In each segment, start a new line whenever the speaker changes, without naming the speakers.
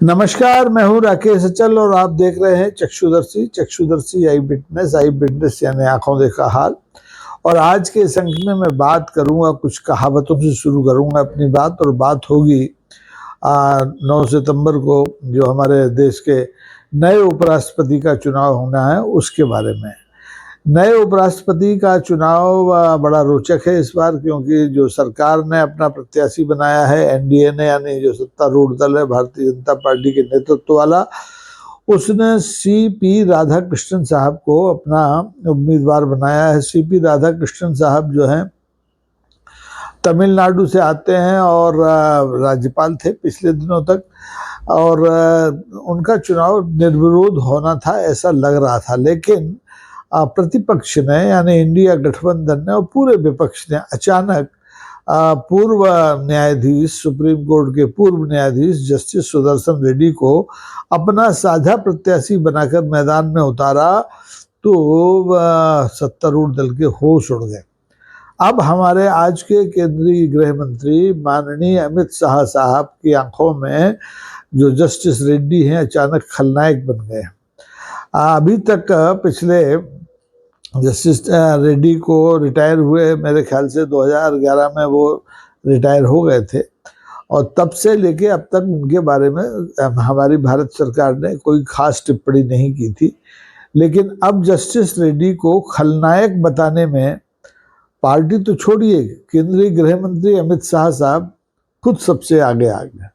नमस्कार, मैं हूँ राकेश अचल और आप देख रहे हैं चक्षुदर्शी आई विटनेस यानी आंखों देखा हाल। और आज के इस अंक में मैं बात करूंगा, कुछ कहावतों से शुरू करूंगा अपनी बात। और बात होगी 9 सितंबर को जो हमारे देश के नए उपराष्ट्रपति का चुनाव होना है उसके बारे में। नए उपराष्ट्रपति का चुनाव बड़ा रोचक है इस बार, क्योंकि जो सरकार ने अपना प्रत्याशी बनाया है एनडीए ने, यानी जो सत्तारूढ़ दल है भारतीय जनता पार्टी के नेतृत्व वाला, उसने सीपी राधाकृष्णन साहब को अपना उम्मीदवार बनाया है। सीपी राधाकृष्णन साहब जो हैं तमिलनाडु से आते हैं और राज्यपाल थे पिछले दिनों तक, और उनका चुनाव निर्विरोध होना था ऐसा लग रहा था। लेकिन प्रतिपक्ष ने यानी इंडिया गठबंधन ने और पूरे विपक्ष ने अचानक पूर्व न्यायाधीश, सुप्रीम कोर्ट के पूर्व न्यायाधीश जस्टिस सुदर्शन रेड्डी को अपना साझा प्रत्याशी बनाकर मैदान में उतारा, तो सत्तारूढ़ दल के होश उड़ गए। अब हमारे आज के केंद्रीय गृह मंत्री माननीय अमित शाह साहब की आंखों में जो जस्टिस रेड्डी हैं अचानक खलनायक बन गए। अभी तक पिछले जस्टिस रेड्डी को रिटायर हुए मेरे ख्याल से 2011 में वो रिटायर हो गए थे, और तब से लेके अब तक उनके बारे में हमारी भारत सरकार ने कोई खास टिप्पणी नहीं की थी। लेकिन अब जस्टिस रेड्डी को खलनायक बताने में पार्टी तो छोड़िए, केंद्रीय गृह मंत्री अमित शाह साहब खुद सबसे आगे आ गए।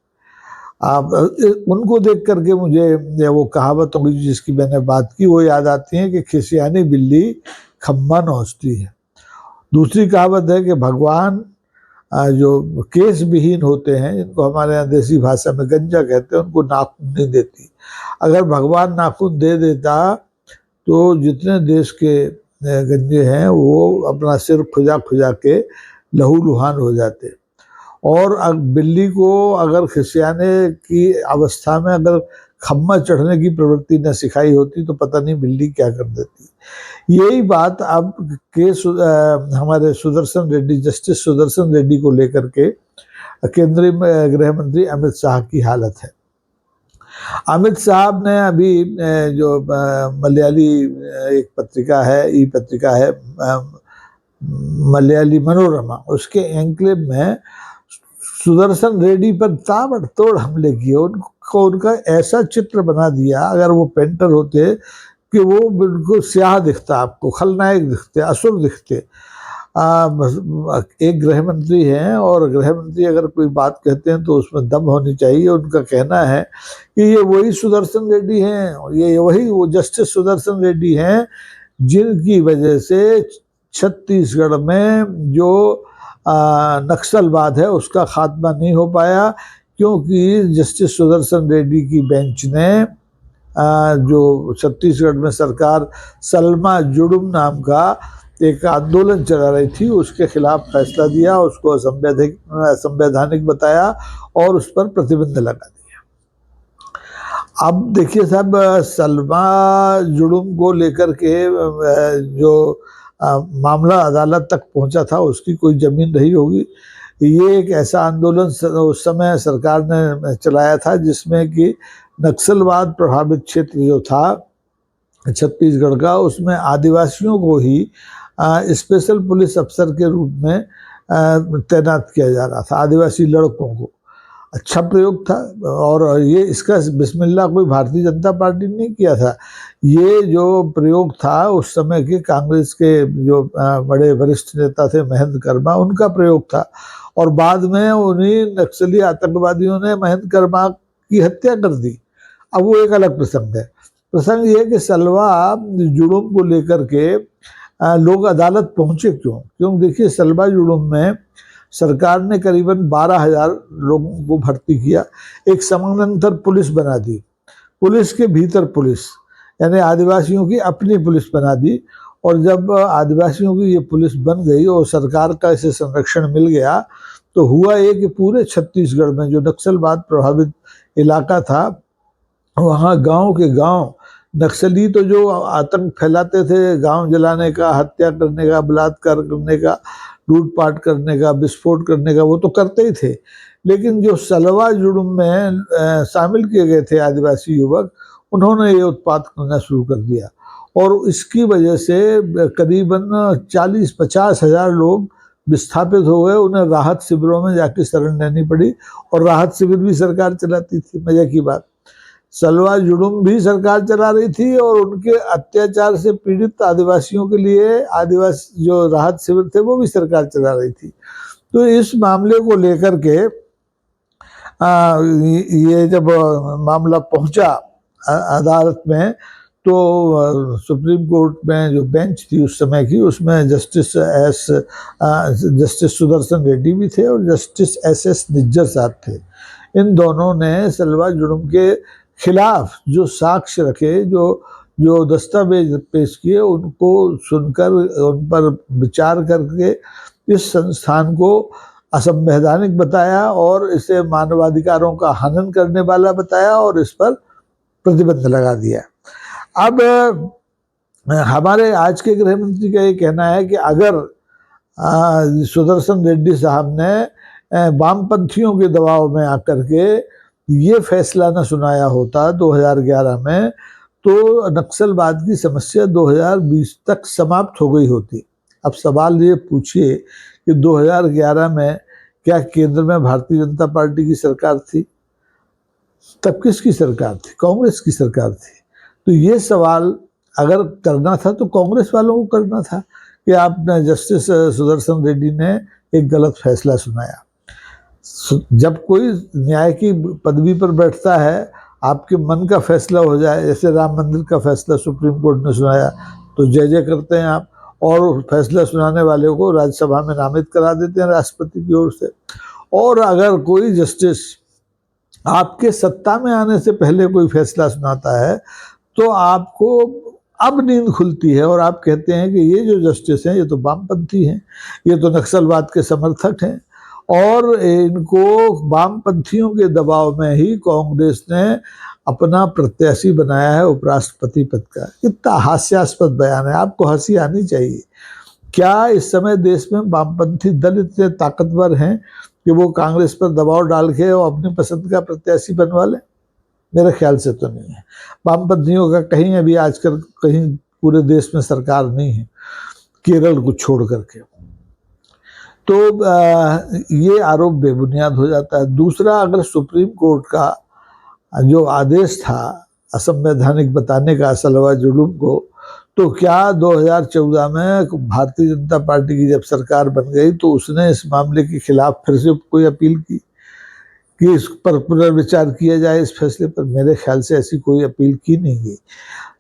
आप उनको देख करके मुझे वो कहावत होगी जिसकी मैंने बात की वो याद आती है कि खिसियानी बिल्ली खम्बा नोचती है। दूसरी कहावत है कि भगवान जो केस विहीन होते हैं, जिनको हमारे यहाँ देसी भाषा में गंजा कहते हैं, उनको नाखून नहीं देती। अगर भगवान नाखून दे देता तो जितने देश के गंजे हैं वो अपना सिर खुजा खुजा के लहूलुहान हो जाते। और बिल्ली को अगर खिसियाने की अवस्था में अगर खम्मा चढ़ने की प्रवृत्ति न सिखाई होती तो पता नहीं बिल्ली क्या कर देती। यही बात अब के हमारे सुदर्शन रेड्डी, जस्टिस सुदर्शन रेड्डी को लेकर के केंद्रीय गृह मंत्री अमित शाह की हालत है। अमित साहब ने अभी जो मलयाली एक पत्रिका है, ई पत्रिका है मलयाली मनोरमा, उसके एंक्लेव में सुदर्शन रेड्डी पर ताबड़तोड़ हमले किए। उनको उनका ऐसा चित्र बना दिया, अगर वो पेंटर होते कि वो बिल्कुल स्याह दिखता, आपको खलनायक दिखते, असुर दिखते। एक गृह मंत्री हैं और गृह मंत्री अगर कोई बात कहते हैं तो उसमें दम होनी चाहिए। उनका कहना है कि ये वही सुदर्शन रेड्डी हैं, ये वही वो जस्टिस सुदर्शन रेड्डी हैं जिनकी वजह से छत्तीसगढ़ में जो नक्सलवाद है उसका खात्मा नहीं हो पाया, क्योंकि जस्टिस सुदर्शन रेड्डी की बेंच ने जो छत्तीसगढ़ में सरकार सलमा जुडुम नाम का एक आंदोलन चला रही थी उसके खिलाफ फैसला दिया, उसको असंवैधानिक बताया और उस पर प्रतिबंध लगा दिया। अब देखिए साहब, सलमा जुडुम को लेकर के जो मामला अदालत तक पहुंचा था उसकी कोई जमीन रही होगी। ये एक ऐसा आंदोलन उस समय सरकार ने चलाया था जिसमें कि नक्सलवाद प्रभावित क्षेत्र जो था छत्तीसगढ़ का, उसमें आदिवासियों को ही स्पेशल पुलिस अफसर के रूप में तैनात किया जा रहा था, आदिवासी लड़कों को। अच्छा प्रयोग था, और ये इसका बिस्मिल्लाह कोई भारतीय जनता पार्टी ने नहीं किया था। ये जो प्रयोग था उस समय के कांग्रेस के जो बड़े वरिष्ठ नेता थे महेंद्र कर्मा, उनका प्रयोग था। और बाद में उन्हीं नक्सली आतंकवादियों ने महेंद्र कर्मा की हत्या कर दी। अब वो एक अलग प्रसंग है। प्रसंग ये कि सलवा जुडुम को लेकर के लोग अदालत पहुंचे क्यों देखिए, सलवा जुडुम में सरकार ने करीबन 12,000 लोगों को भर्ती किया, एक समानांतर पुलिस बना दी, पुलिस के भीतर पुलिस, यानी आदिवासियों की अपनी पुलिस बना दी। और जब आदिवासियों की ये पुलिस बन गई और सरकार का इसे संरक्षण मिल गया, तो हुआ ये कि पूरे छत्तीसगढ़ में जो नक्सलवाद प्रभावित इलाका था वहाँ गांव के गांव नक्सली तो जो आतंक फैलाते थे, गांव जलाने का, हत्या करने का, बलात्कार करने का, लूटपाट करने का, विस्फोट करने का, वो तो करते ही थे। लेकिन जो सलवा जुर्म में शामिल किए गए थे आदिवासी युवक, उन्होंने ये उत्पात करना शुरू कर दिया और इसकी वजह से करीबन 40-50 हजार लोग विस्थापित हो गए। उन्हें राहत शिविरों में जाके शरण लेनी पड़ी और राहत शिविर भी सरकार चलाती थी। मजे की बात, सलवा जुर्म भी सरकार चला रही थी और उनके अत्याचार से पीड़ित आदिवासियों के लिए आदिवासी जो राहत शिविर थे वो भी सरकार चला रही थी। तो इस मामले को लेकर के ये जब मामला पहुंचा अदालत में, तो सुप्रीम कोर्ट में जो बेंच थी उस समय की, उसमें जस्टिस सुदर्शन रेड्डी भी थे और जस्टिस एस निज्जर साहब थे। इन दोनों ने सलवा जुर्म के खिलाफ जो साक्ष्य रखे, जो दस्तावेज पेश किए, उनको सुनकर उन पर विचार करके इस संस्थान को असंवैधानिक बताया और इसे मानवाधिकारों का हनन करने वाला बताया और इस पर प्रतिबंध लगा दिया। अब हमारे आज के गृह मंत्री का ये कहना है कि अगर सुदर्शन रेड्डी साहब ने वामपंथियों के दबाव में आकर के ये फैसला न सुनाया होता 2011 में, तो नक्सलवाद की समस्या 2020 तक समाप्त हो गई होती। अब सवाल ये पूछिए कि 2011 में क्या केंद्र में भारतीय जनता पार्टी की सरकार थी? तब किसकी सरकार थी? कांग्रेस की सरकार थी। तो ये सवाल अगर करना था तो कांग्रेस वालों को करना था कि आपने जस्टिस सुदर्शन रेड्डी ने एक गलत फैसला सुनाया। जब कोई न्याय की पदवी पर बैठता है, आपके मन का फैसला हो जाए, जैसे राम मंदिर का फैसला सुप्रीम कोर्ट ने सुनाया, तो जय जय करते हैं आप और फैसला सुनाने वाले को राज्यसभा में नामित करा देते हैं राष्ट्रपति की ओर से। और अगर कोई जस्टिस आपके सत्ता में आने से पहले कोई फैसला सुनाता है, तो आपको अब नींद खुलती है और आप कहते हैं कि ये जो जस्टिस हैं ये तो वामपंथी हैं, ये तो नक्सलवाद के समर्थक हैं और इनको वामपंथियों के दबाव में ही कांग्रेस ने अपना प्रत्याशी बनाया है उपराष्ट्रपति पद का। कितना हास्यास्पद बयान है, आपको हंसी आनी चाहिए। क्या इस समय देश में वामपंथी दल इतने ताकतवर हैं कि वो कांग्रेस पर दबाव डाल के और अपनी पसंद का प्रत्याशी बनवा लें? मेरे ख्याल से तो नहीं है। वामपंथियों का कहीं अभी आजकल कहीं पूरे देश में सरकार नहीं है, केरल को छोड़ करके। तो ये आरोप बेबुनियाद हो जाता है। दूसरा, अगर सुप्रीम कोर्ट का जो आदेश था असंवैधानिक बताने का सलवा जुर्म को, तो क्या 2014 में भारतीय जनता पार्टी की जब सरकार बन गई तो उसने इस मामले के खिलाफ फिर से कोई अपील की कि इस पर पुनर्विचार किया जाए इस फैसले पर? मेरे ख्याल से ऐसी कोई अपील की नहीं गई,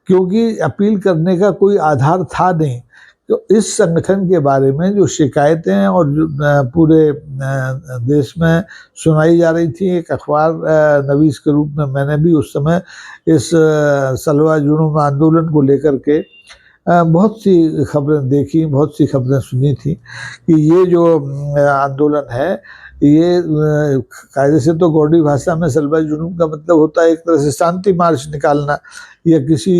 क्योंकि अपील करने का कोई आधार था नहीं। तो इस संगठन के बारे में जो शिकायतें और जो पूरे देश में सुनाई जा रही थी, एक अखबार नवीस के रूप में मैंने भी उस समय इस सलवा जुर्म आंदोलन को लेकर के बहुत सी खबरें देखी, बहुत सी खबरें सुनी थी कि ये जो आंदोलन है, ये कायदे से तो गौड़ी भाषा में सलवा जुर्म का मतलब होता है एक तरह से शांति मार्च निकालना या किसी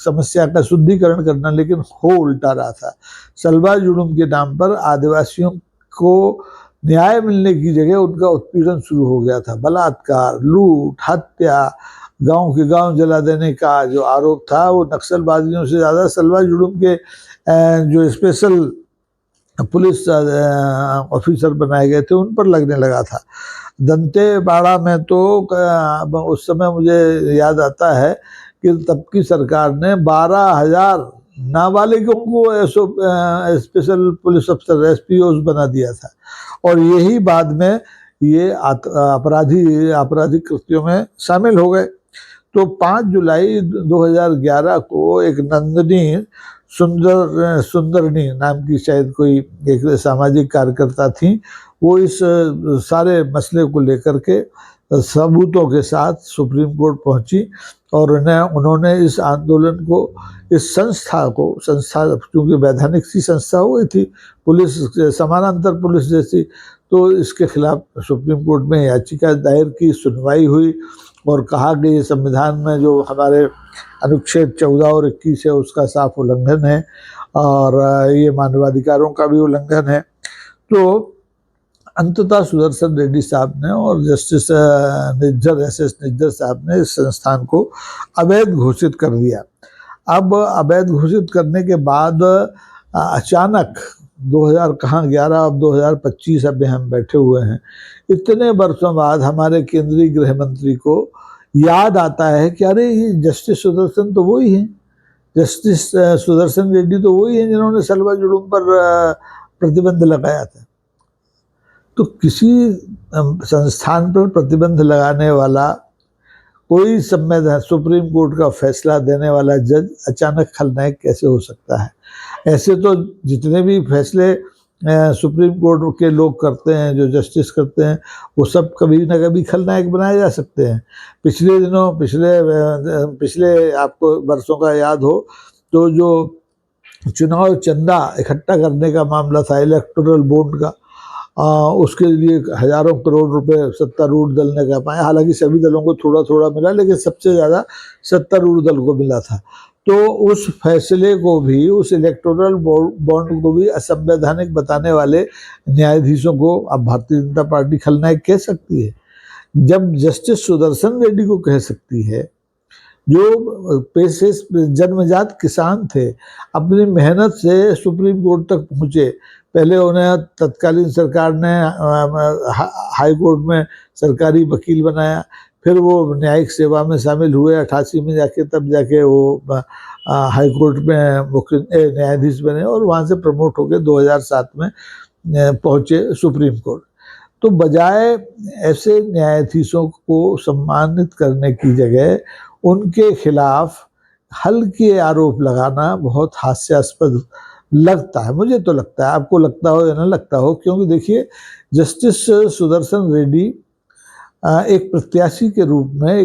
समस्या का शुद्धिकरण करना, लेकिन हो उल्टा रहा था। सलवा जुर्म के नाम पर आदिवासियों को न्याय मिलने की जगह उनका उत्पीड़न शुरू हो गया था। बलात्कार, लूट, हत्या, गांव के गांव जला देने का जो आरोप था वो नक्सलवादियों से ज़्यादा सलवा जुर्म के जो स्पेशल पुलिस ऑफिसर बनाए गए थे उन पर लगने लगा था। दंतेवाड़ा में तो उस समय मुझे याद आता है कि तब की सरकार ने 12,000 नाबालिगों को स्पेशल पुलिस अफसर एसपीओ बना दिया था और यही बाद में ये आपराधिक कृत्यों में शामिल हो गए। तो 5 जुलाई 2011 को एक नंदिनी सुंदरनी नाम की शायद कोई एक सामाजिक कार्यकर्ता थी, वो इस सारे मसले को लेकर के सबूतों के साथ सुप्रीम कोर्ट पहुंची और उन्होंने इस आंदोलन को, इस संस्था क्योंकि वैधानिक सी संस्था हो गई थी, पुलिस समानांतर पुलिस जैसी, तो इसके खिलाफ सुप्रीम कोर्ट में याचिका दायर की, सुनवाई हुई और कहा कि ये संविधान में जो हमारे अनुच्छेद 14 और 21 है उसका साफ उल्लंघन है और ये मानवाधिकारों का भी उल्लंघन है। तो अंततः सुदर्शन रेड्डी साहब ने और जस्टिस निज्जर एस निज्जर साहब ने इस संस्थान को अवैध घोषित कर दिया। अब अवैध घोषित करने के बाद अचानक 2000 कहाँ 11 अब 2025 अभी हम बैठे हुए हैं, इतने वर्षों बाद हमारे केंद्रीय गृह मंत्री को याद आता है कि अरे ये जस्टिस सुदर्शन तो वही हैं, जस्टिस सुदर्शन रेड्डी तो वही हैं जिन्होंने सलवा जुलूम पर प्रतिबंध लगाया था। तो किसी संस्थान पर प्रतिबंध लगाने वाला कोई संवैधानिक सुप्रीम कोर्ट का फैसला देने वाला जज अचानक खलनायक कैसे हो सकता है? ऐसे तो जितने भी फैसले सुप्रीम कोर्ट के लोग करते हैं, जो जस्टिस करते हैं, वो सब कभी ना कभी खलनायक बनाए जा सकते हैं। पिछले दिनों पिछले आपको वर्षों का याद हो तो जो चुनाव चंदा इकट्ठा करने का मामला था इलेक्टोरल बॉन्ड का, उसके लिए हजारों करोड़ रुपए सत्तारूढ़ दल ने कह पाए। हालांकि सभी दलों को थोड़ा थोड़ा मिला, लेकिन सबसे ज़्यादा सत्तारूढ़ दल को मिला था। तो उस फैसले को भी, उस इलेक्टोरल बॉन्ड को भी असंवैधानिक बताने वाले न्यायाधीशों को अब भारतीय जनता पार्टी खलनायक कह सकती है। जब जस्टिस सुदर्शन रेड्डी को कह सकती है, जो पेशे जन्मजात किसान थे, अपनी मेहनत से सुप्रीम कोर्ट तक पहुँचे। पहले उन्हें तत्कालीन सरकार ने हाई कोर्ट में सरकारी वकील बनाया, फिर वो न्यायिक सेवा में शामिल हुए 88 में जाके, तब जाके वो हाई कोर्ट में मुख्य न्यायाधीश बने और वहाँ से प्रमोट होकर 2007 में पहुँचे सुप्रीम कोर्ट। तो बजाय ऐसे न्यायाधीशों को सम्मानित करने की जगह उनके खिलाफ हल्के आरोप लगाना बहुत हास्यास्पद लगता है। मुझे तो लगता है, आपको लगता हो या ना लगता हो, क्योंकि देखिए जस्टिस सुदर्शन रेड्डी एक प्रत्याशी के रूप में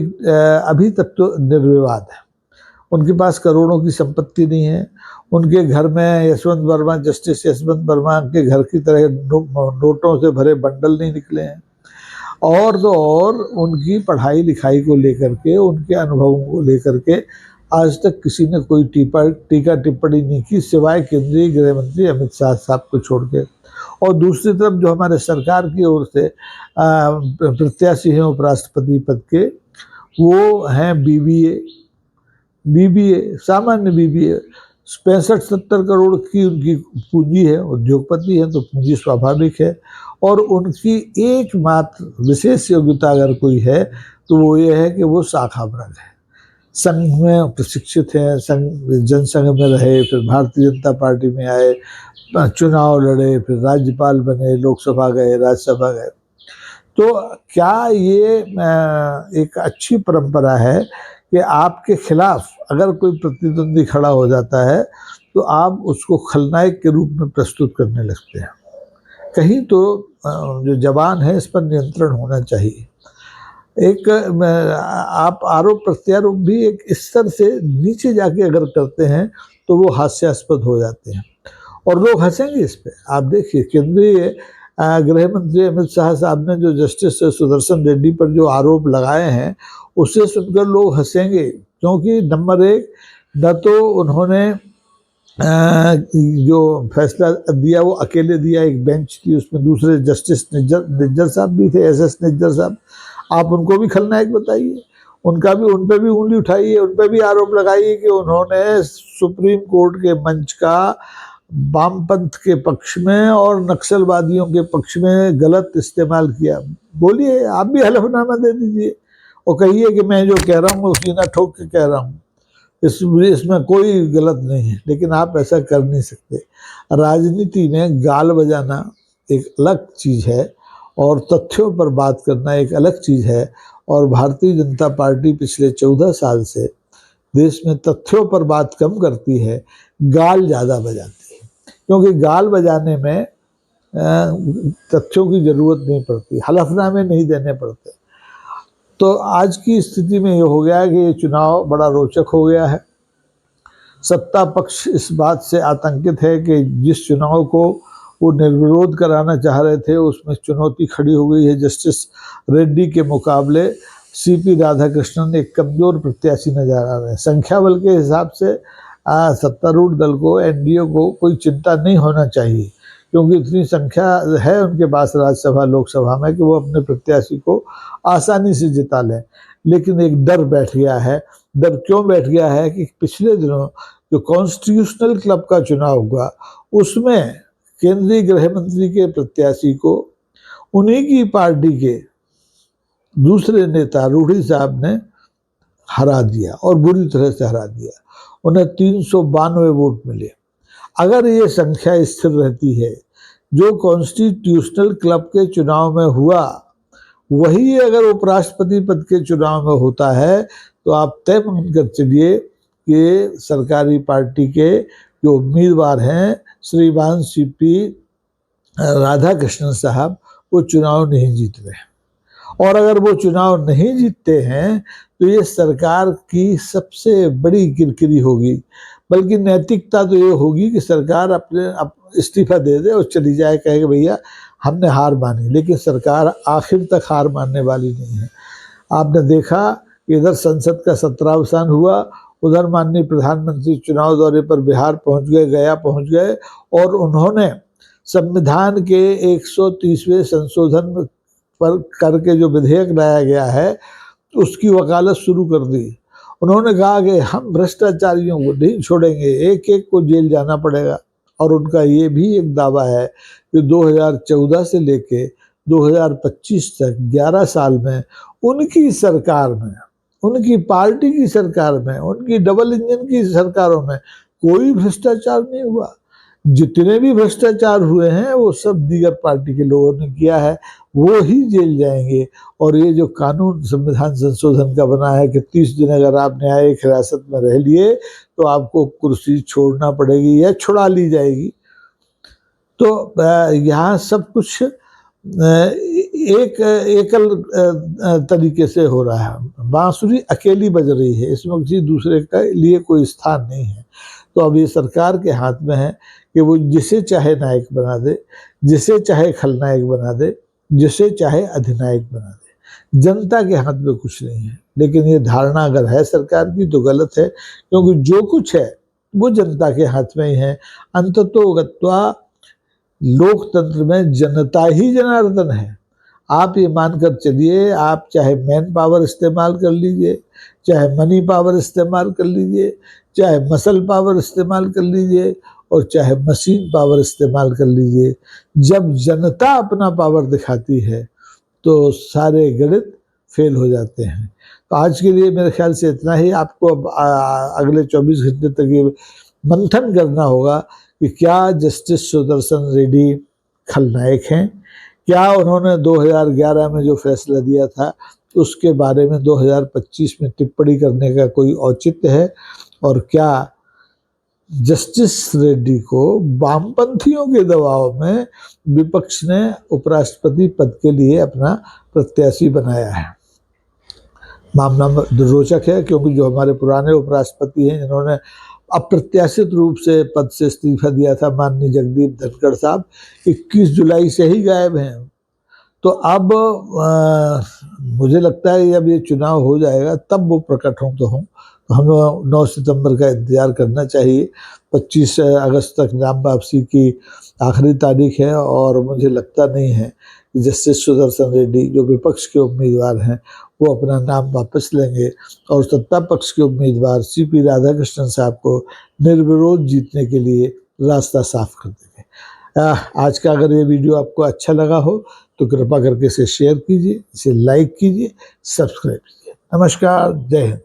अभी तक तो निर्विवाद है। उनके पास करोड़ों की संपत्ति नहीं है। उनके घर में यशवंत वर्मा, जस्टिस यशवंत वर्मा के घर की तरह नोटों से भरे बंडल नहीं निकले हैं। और तो और उनकी पढ़ाई लिखाई को लेकर के, उनके अनुभवों को लेकर के आज तक किसी ने कोई टीका टिप्पणी नहीं की, सिवाय केंद्रीय गृह मंत्री अमित शाह साहब को छोड़ के। और दूसरी तरफ जो हमारे सरकार की ओर से प्रत्याशी हैं उपराष्ट्रपति पद के, वो हैं बीबीए, सामान्य बीबीए। 65-70 करोड़ की उनकी पूंजी है, उद्योगपति है तो पूंजी स्वाभाविक है। और उनकी एकमात्र विशेष योग्यता अगर कोई है तो वो ये है कि वो शाखा वर्ग है, संघ में प्रशिक्षित हैं, जनसंघ में रहे, फिर भारतीय जनता पार्टी में आए, चुनाव लड़े, फिर राज्यपाल बने, लोकसभा गए, राज्यसभा गए। तो क्या ये एक अच्छी परंपरा है कि आपके खिलाफ अगर कोई प्रतिद्वंदी खड़ा हो जाता है तो आप उसको खलनायक के रूप में प्रस्तुत करने लगते हैं? कहीं तो जो जवान है इस पर नियंत्रण होना चाहिए। एक आप आरोप प्रत्यारोप भी एक स्तर से नीचे जाके अगर करते हैं तो वो हास्यास्पद हो जाते हैं और लोग हंसेंगे इस पे। आप देखिए केंद्रीय गृह मंत्री अमित शाह साहब ने जो जस्टिस सुदर्शन रेड्डी पर जो आरोप लगाए हैं उससे सुनकर लोग हंसेंगे, क्योंकि नंबर एक, न तो उन्होंने जो फैसला दिया वो अकेले दिया, एक बेंच थी उसमें दूसरे जस्टिस निज्जर साहब भी थे, एस निज्जर साहब। आप उनको भी खलनायक बताइए, उन पर भी उंगली उठाइए, उन पर भी आरोप लगाइए कि उन्होंने सुप्रीम कोर्ट के मंच का वामपंथ के पक्ष में और नक्सलवादियों के पक्ष में गलत इस्तेमाल किया। बोलिए, आप भी हलफनामा दे दीजिए और कहिए कि मैं जो कह रहा हूँ वो सीना ठोक के कह रहा हूँ, इसमें कोई गलत नहीं है। लेकिन आप ऐसा कर नहीं सकते। राजनीति में गाल बजाना एक अलग चीज़ है और तथ्यों पर बात करना एक अलग चीज़ है। और भारतीय जनता पार्टी पिछले 14 साल से देश में तथ्यों पर बात कम करती है, गाल ज़्यादा बजाती है, क्योंकि गाल बजाने में तथ्यों की ज़रूरत नहीं पड़ती, हलफनामे नहीं देने पड़ते। तो आज की स्थिति में ये हो गया है कि ये चुनाव बड़ा रोचक हो गया है। सत्ता पक्ष इस बात से आतंकित है कि जिस चुनाव को वो निर्विरोध कराना चाह रहे थे उसमें चुनौती खड़ी हो गई है। जस्टिस रेड्डी के मुकाबले सीपी राधाकृष्णन एक कमज़ोर प्रत्याशी नजर आ रहे हैं। संख्या बल के हिसाब से सत्तारूढ़ दल को, एनडीए को कोई चिंता नहीं होना चाहिए, क्योंकि इतनी संख्या है उनके पास राज्यसभा लोकसभा में कि वो अपने प्रत्याशी को आसानी से जिता लें। लेकिन एक डर बैठ गया है। डर क्यों बैठ गया है कि पिछले दिनों जो कॉन्स्टिट्यूशनल क्लब का चुनाव हुआ उसमें केंद्रीय गृह मंत्री के प्रत्याशी को उन्हीं की पार्टी के दूसरे नेता रूढ़ी साहब ने हरा दिया और बुरी तरह से हरा दिया। उन्हें 392 वोट मिले। अगर ये संख्या स्थिर रहती है जो कॉन्स्टिट्यूशनल क्लब के चुनाव में हुआ वही अगर उपराष्ट्रपति पद के चुनाव में होता है तो आप तय मानकर चलिए कि सरकारी पार्टी के जो उम्मीदवार हैं श्रीमान सीपी राधाकृष्णन साहब वो चुनाव नहीं जीत रहे। और अगर वो चुनाव नहीं जीतते हैं तो ये सरकार की सबसे बड़ी किरकिरी होगी। बल्कि नैतिकता तो ये होगी कि सरकार अपने इस्तीफा दे दे और चली जाए, कहे भैया हमने हार मानी। लेकिन सरकार आखिर तक हार मानने वाली नहीं है। आपने देखा कि इधर संसद का सत्रावसान हुआ, उधर माननीय प्रधानमंत्री चुनाव दौरे पर बिहार पहुंच गए, गया पहुंच गए और उन्होंने संविधान के 130वें संशोधन पर करके जो विधेयक लाया गया है उसकी वकालत शुरू कर दी। उन्होंने कहा कि हम भ्रष्टाचारियों को नहीं छोड़ेंगे, एक एक को जेल जाना पड़ेगा। और उनका ये भी एक दावा है कि 2014 से लेके 2025 तक 11 साल में उनकी सरकार में, उनकी पार्टी की सरकार में, उनकी डबल इंजन की सरकारों में कोई भ्रष्टाचार नहीं हुआ। जितने भी भ्रष्टाचार हुए हैं वो सब दीगर पार्टी के लोगों ने किया है, वो ही जेल जाएंगे। और ये जो कानून संविधान संशोधन का बना है कि 30 दिन अगर आप न्यायिक हिरासत में रह लिए तो आपको कुर्सी छोड़ना पड़ेगी या छुड़ा ली जाएगी। तो यहाँ सब कुछ एक एकल तरीके से हो रहा है। बांसुरी अकेली बज रही है, इसमें किसी दूसरे के लिए कोई स्थान नहीं है। तो अब ये सरकार के हाथ में है कि वो जिसे चाहे नायक बना दे, जिसे चाहे खलनायक बना दे, जिसे चाहे अधिनायक बना दे। जनता के हाथ में कुछ नहीं है। लेकिन ये धारणा अगर है सरकार की तो गलत है, क्योंकि जो कुछ है वो जनता के हाथ में ही है। अंततोगत्वा लोकतंत्र में जनता ही जनार्दन है। आप ये मानकर चलिए, आप चाहे मैन पावर इस्तेमाल कर लीजिए, चाहे मनी पावर इस्तेमाल कर लीजिए, चाहे मसल पावर इस्तेमाल कर लीजिए और चाहे मशीन पावर इस्तेमाल कर लीजिए, जब जनता अपना पावर दिखाती है तो सारे गणित फेल हो जाते हैं। तो आज के लिए मेरे ख्याल से इतना ही। आपको अब अगले 24 घंटे तक ये मंथन करना होगा कि क्या जस्टिस सुदर्शन रेड्डी खलनायक हैं, क्या उन्होंने 2011 में जो फैसला दिया था उसके बारे में 2025 में टिप्पणी करने का कोई औचित्य है, और क्या जस्टिस रेड्डी को वामपंथियों के दबाव में विपक्ष ने उपराष्ट्रपति पद के लिए अपना प्रत्याशी बनाया है। मामला रोचक है, क्योंकि जो हमारे पुराने उपराष्ट्रपति हैं जिन्होंने अप्रत्याशित रूप से पद से इस्तीफा दिया था, माननीय जगदीप धनखड़ साहब 21 जुलाई से ही गायब हैं। तो अब मुझे लगता है जब ये चुनाव हो जाएगा तब वो प्रकट हों तो हों। तो हमें 9 सितंबर का इंतजार करना चाहिए। 25 अगस्त तक नाम वापसी की आखिरी तारीख है और मुझे लगता नहीं है कि जस्टिस सुदर्शन रेड्डी जो विपक्ष के उम्मीदवार हैं वो अपना नाम वापस लेंगे और सत्ता पक्ष के उम्मीदवार सीपी राधाकृष्णन साहब को निर्विरोध जीतने के लिए रास्ता साफ कर देंगे। आज का अगर ये वीडियो आपको अच्छा लगा हो तो कृपा करके इसे शेयर कीजिए, इसे लाइक कीजिए, सब्सक्राइब कीजिए। नमस्कार, जय हिंद।